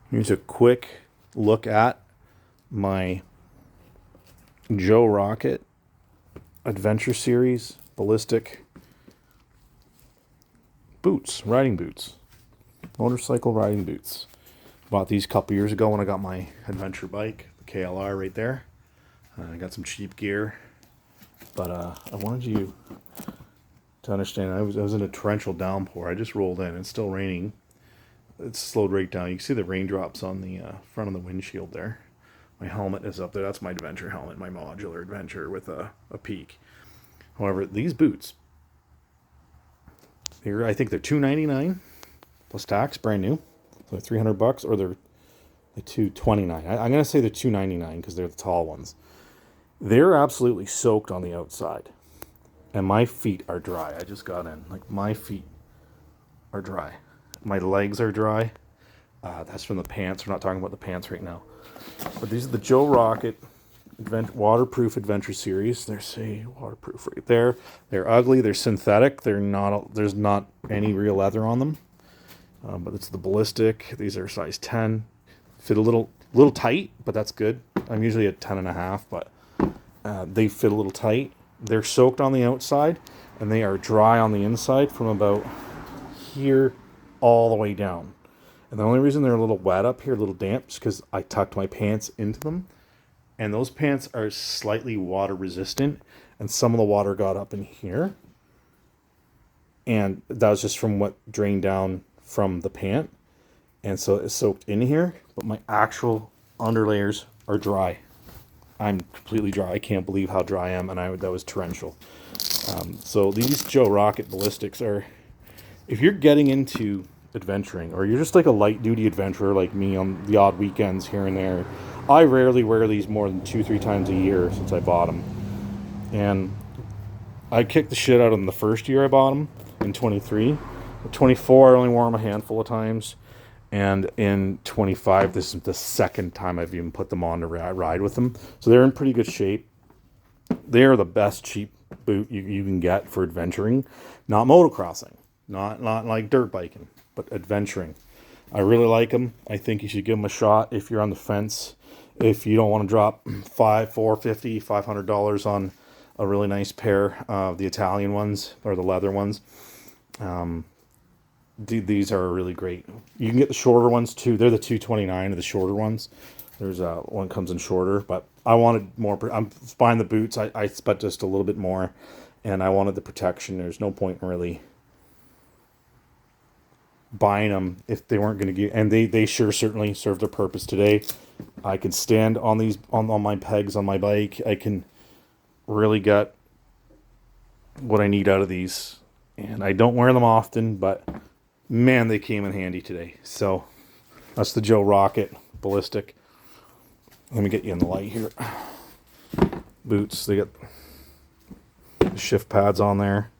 Here's a quick look at my Joe Rocket Adventure Series ballistic boots, riding boots, motorcycle riding boots. Bought these a couple years ago when I got my adventure bike, the KLR right there. I got some cheap gear, but I wanted you to understand I was in a torrential downpour. I just rolled in. It's still raining. It's slowed right down. You can see the raindrops on the front of the windshield there. My helmet is up there. That's my adventure helmet, my modular adventure with a peak. However, these boots, I think they're $299 plus tax, brand new. So they're $300, or they're $229. I'm gonna say they're $299 because they're the tall ones. They're absolutely soaked on the outside, and my feet are dry. I just got in. Like, my feet are dry. My legs are dry. That's from the pants. We're not talking about the pants right now. But these are the Joe Rocket Waterproof Adventure Series. There's a waterproof right there. They're ugly. They're synthetic. There's not any real leather on them. But it's the ballistic. These are size 10. Fit a little tight, but that's good. I'm usually at 10.5, but they fit a little tight. They're soaked on the outside, and they are dry on the inside from about here all the way down. And the only reason they're a little wet up here, a little damp, is because I tucked my pants into them. And those pants are slightly water resistant, and some of the water got up in here. And that was just from what drained down from the pant. And so it's soaked in here, but my actual underlayers are dry. I'm completely dry. I can't believe how dry I am, and that was torrential. So these Joe Rocket Ballistics are, if you're getting into adventuring, or you're just like a light duty adventurer like me on the odd weekends here and there. I rarely wear these more than 2-3 times a year since I bought them, and I kicked the shit out of them the first year I bought them in 23. 24 I only wore them a handful of times, and in 25 this is the second time I've even put them on to ride with them. So they're in pretty good shape. They are the best cheap boot you can get for adventuring, not motocrossing, not like dirt biking, but adventuring. I really like them. I think you should give them a shot if you're on the fence. If you don't want to drop $500 on a really nice pair of the Italian ones or the leather ones, these are really great. You can get the shorter ones too. They're the $229 of the shorter ones. There's one comes in shorter, but I wanted more. I'm buying the boots. I spent just a little bit more, and I wanted the protection. There's no point in really buying them if they weren't going to get, and they certainly serve their purpose today. I can stand on these on my pegs on my bike. I can really get what I need out of these, and I don't wear them often, but man, they came in handy today. So that's the Joe Rocket Ballistic. Let me get you in the light here. Boots, they got the shift pads on there.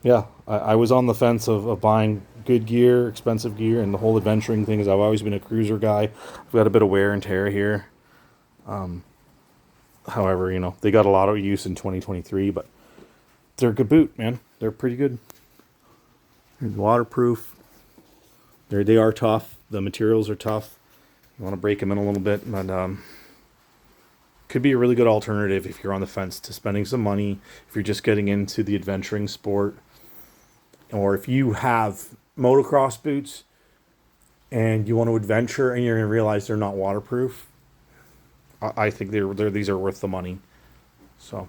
Yeah, I was on the fence of buying good gear, expensive gear, and the whole adventuring thing is I've always been a cruiser guy. I've got a bit of wear and tear here. However, they got a lot of use in 2023, but they're a good boot, man. They're pretty good. They're waterproof. They are tough. The materials are tough. You want to break them in a little bit, but could be a really good alternative if you're on the fence to spending some money, if you're just getting into the adventuring sport, or if you have motocross boots and you want to adventure and you're going to realize they're not waterproof. I think these are worth the money. So